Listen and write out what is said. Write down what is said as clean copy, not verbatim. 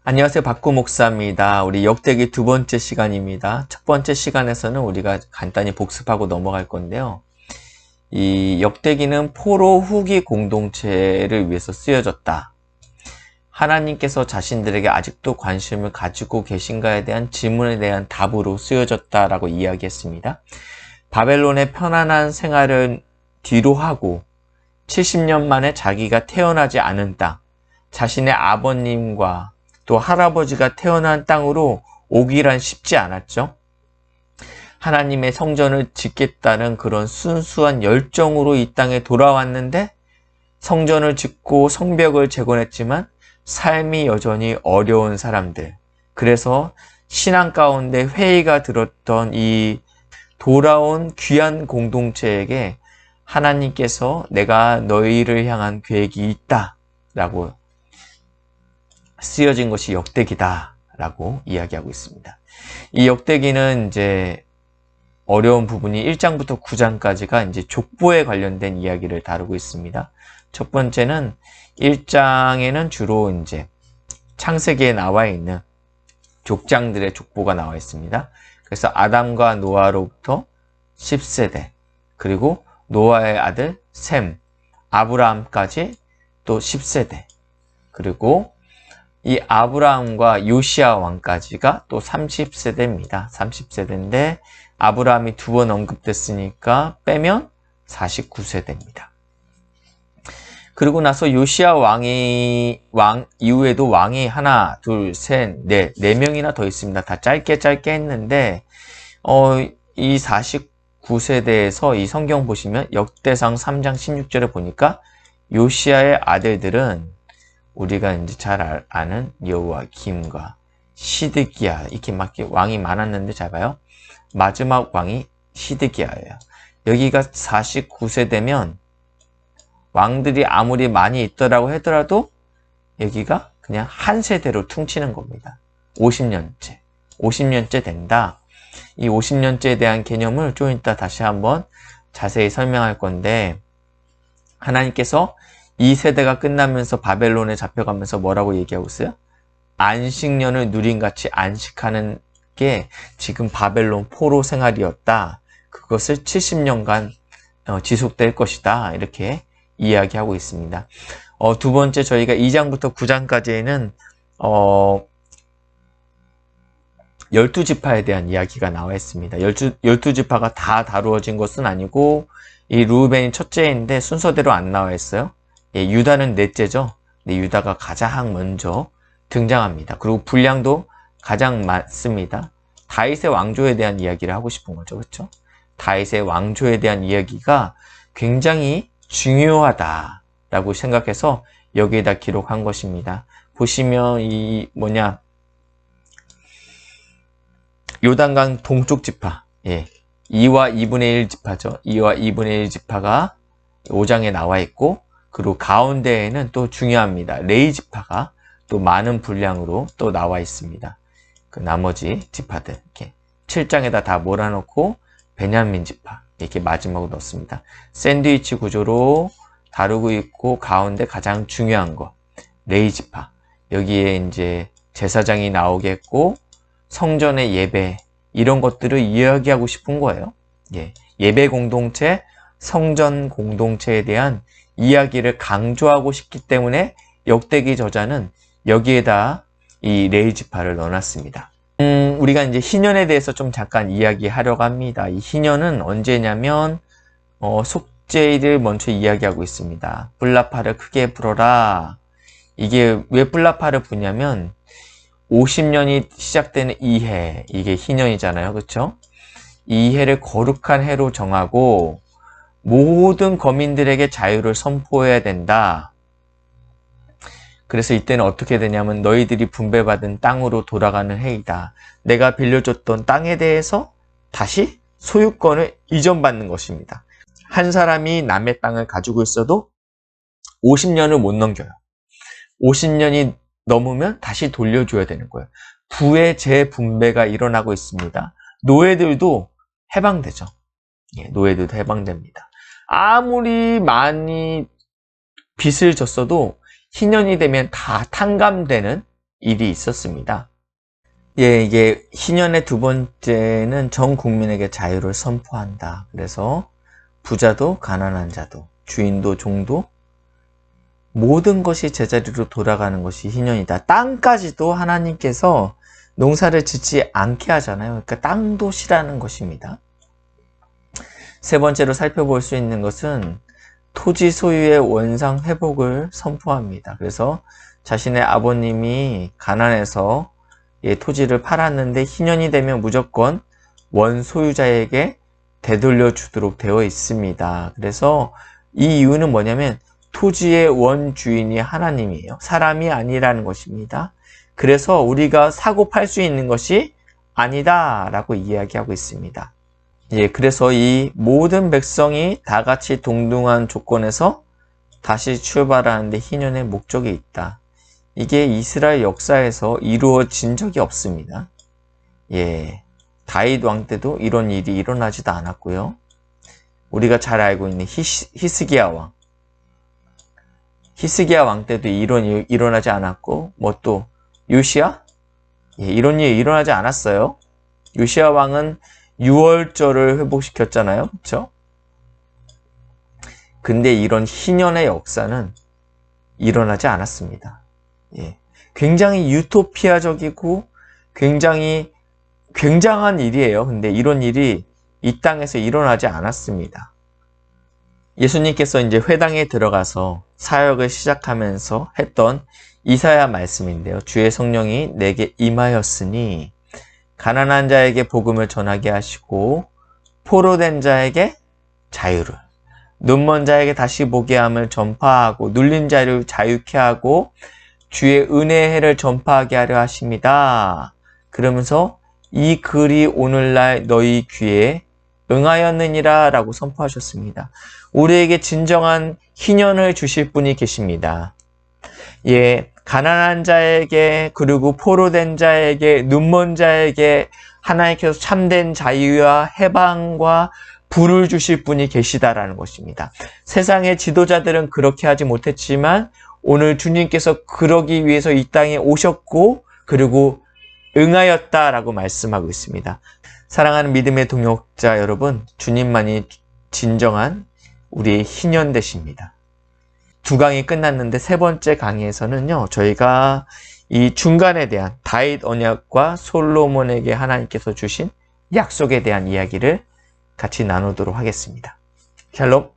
안녕하세요. 박구 목사입니다. 우리 역대기 두 번째 시간입니다. 첫 번째 시간에서는 우리가 간단히 복습하고 넘어갈 건데요. 이 역대기는 포로 후기 공동체를 위해서 쓰여졌다. 하나님께서 자신들에게 아직도 관심을 가지고 계신가에 대한 질문에 대한 답으로 쓰여졌다라고 이야기했습니다. 바벨론의 편안한 생활을 뒤로 하고 70년 만에 자기가 태어나지 않은 땅, 자신의 아버님과 또 할아버지가 태어난 땅으로 오기란 쉽지 않았죠. 하나님의 성전을 짓겠다는 그런 순수한 열정으로 이 땅에 돌아왔는데 성전을 짓고 성벽을 재건했지만 삶이 여전히 어려운 사람들. 그래서 신앙 가운데 회의가 들었던 이 돌아온 귀한 공동체에게 하나님께서 내가 너희를 향한 계획이 있다 라고 쓰여진 것이 역대기다 라고 이야기하고 있습니다. 이 역대기는 이제 어려운 부분이 1장부터 9장까지가 이제 족보에 관련된 이야기를 다루고 있습니다. 첫 번째는 1장에는 주로 이제 창세기에 나와 있는 족장들의 족보가 나와 있습니다. 그래서 아담과 노아로부터 10세대, 그리고 노아의 아들 셈, 아브라함까지 또 10세대, 그리고 이 아브라함과 요시야 왕까지가 또 30세대입니다. 30세대인데 아브라함이 두 번 언급됐으니까 빼면 49세대입니다. 그리고 나서 요시야 왕 이후에도 왕이 하나, 둘, 셋, 네 명이나 더 있습니다. 다 짧게 했는데 이 49세대에서 이 성경 보시면 역대상 3장 16절에 보니까 요시야의 아들들은 우리가 이제 잘 아는 여호와김과 시드기야, 이렇게 막 왕이 많았는데 잘 봐요. 마지막 왕이 시드기야예요. 여기가 49세대면 왕들이 아무리 많이 있더라고 하더라도 여기가 그냥 한 세대로 퉁치는 겁니다. 50년째 된다. 이 50년째에 대한 개념을 좀 이따 다시 한번 자세히 설명할 건데, 하나님께서 이 세대가 끝나면서 바벨론에 잡혀가면서 뭐라고 얘기하고 있어요? 안식년을 누린같이 안식하는 게 지금 바벨론 포로 생활이었다. 그것을 70년간 지속될 것이다. 이렇게 이야기하고 있습니다. 두 번째, 저희가 2장부터 9장까지에는 12지파에 대한 이야기가 나와 있습니다. 12지파가 다 다루어진 것은 아니고 이 루벤이 첫째인데 순서대로 안 나와 있어요. 예, 유다는 넷째죠. 네, 유다가 가장 먼저 등장합니다. 그리고 분량도 가장 많습니다. 다윗의 왕조에 대한 이야기를 하고 싶은 거죠. 그렇죠? 다윗의 왕조에 대한 이야기가 굉장히 중요하다라고 생각해서 여기에다 기록한 것입니다. 보시면 요단강 동쪽 지파, 예, 2와 2분의 1 지파죠. 2와 2분의 1 지파가 5장에 나와 있고, 그리고 가운데에는 또 중요합니다. 레위 지파가 또 많은 분량으로 또 나와 있습니다. 그 나머지 지파들 이렇게 7장에다 다 몰아넣고 베냐민 지파 이렇게 마지막으로 넣습니다. 샌드위치 구조로 다루고 있고, 가운데 가장 중요한 거 레위 지파, 여기에 이제 제사장이 나오겠고 성전의 예배, 이런 것들을 이야기하고 싶은 거예요. 예, 예배 공동체, 성전 공동체에 대한 이야기를 강조하고 싶기 때문에 역대기 저자는 여기에다 이 레위 지파를 넣어놨습니다. 우리가 이제 희년에 대해서 좀 잠깐 이야기하려고 합니다. 이 희년은 언제냐면 속죄일을 먼저 이야기하고 있습니다. 뿔라파를 크게 불어라. 이게 왜 뿔라파를 부냐면 50년이 시작되는 이해, 이게 희년이잖아요. 그렇죠? 이 해를 거룩한 해로 정하고 모든 거민들에게 자유를 선포해야 된다. 그래서 이때는 어떻게 되냐면 너희들이 분배받은 땅으로 돌아가는 해이다. 내가 빌려줬던 땅에 대해서 다시 소유권을 이전받는 것입니다. 한 사람이 남의 땅을 가지고 있어도 50년을 못 넘겨요. 50년이 넘으면 다시 돌려줘야 되는 거예요. 부의 재분배가 일어나고 있습니다. 노예들도 해방되죠. 예, 노예들도 해방됩니다. 아무리 많이 빚을 졌어도 희년이 되면 다 탕감되는 일이 있었습니다. 예, 이게 희년의 두 번째는 전 국민에게 자유를 선포한다. 그래서 부자도 가난한 자도 주인도 종도 모든 것이 제자리로 돌아가는 것이 희년이다. 땅까지도 하나님께서 농사를 짓지 않게 하잖아요. 그러니까 땅도 싫어하는 것입니다. 세 번째로 살펴볼 수 있는 것은 토지 소유의 원상 회복을 선포합니다. 그래서 자신의 아버님이 가난해서 토지를 팔았는데 희년이 되면 무조건 원 소유자에게 되돌려 주도록 되어 있습니다. 그래서 이 이유는 뭐냐면 토지의 원주인이 하나님이에요. 사람이 아니라는 것입니다. 그래서 우리가 사고 팔 수 있는 것이 아니다 라고 이야기하고 있습니다. 예, 그래서 이 모든 백성이 다 같이 동등한 조건에서 다시 출발하는데 희년의 목적이 있다. 이게 이스라엘 역사에서 이루어진 적이 없습니다. 예, 다윗 왕 때도 이런 일이 일어나지도 않았고요. 우리가 잘 알고 있는 히스기야 왕 때도 이런 일 일어나지 않았고, 뭐 또 요시야? 예, 이런 일 일어나지 않았어요. 요시야 왕은 6월절을 회복시켰잖아요. 그렇죠? 근데 이런 희년의 역사는 일어나지 않았습니다. 예, 굉장히 유토피아적이고 굉장히 굉장한 일이에요. 근데 이런 일이 이 땅에서 일어나지 않았습니다. 예수님께서 이제 회당에 들어가서 사역을 시작하면서 했던 이사야 말씀인데요. 주의 성령이 내게 임하였으니 가난한 자에게 복음을 전하게 하시고 포로된 자에게 자유를, 눈먼 자에게 다시 보게 함을 전파하고 눌린 자를 자유케 하고 주의 은혜의 해를 전파하게 하려 하십니다. 그러면서 이 글이 오늘날 너희 귀에 응하였느니라 라고 선포하셨습니다. 우리에게 진정한 희년을 주실 분이 계십니다. 예, 가난한 자에게 그리고 포로된 자에게 눈먼 자에게 하나님께서 참된 자유와 해방과 부를 주실 분이 계시다라는 것입니다. 세상의 지도자들은 그렇게 하지 못했지만 오늘 주님께서 그러기 위해서 이 땅에 오셨고 그리고 응하였다라고 말씀하고 있습니다. 사랑하는 믿음의 동역자 여러분, 주님만이 진정한 우리의 희년 되십니다. 두 강이 끝났는데 세 번째 강의에서는요, 저희가 이 중간에 대한 다윗 언약과 솔로몬에게 하나님께서 주신 약속에 대한 이야기를 같이 나누도록 하겠습니다. 샬롬.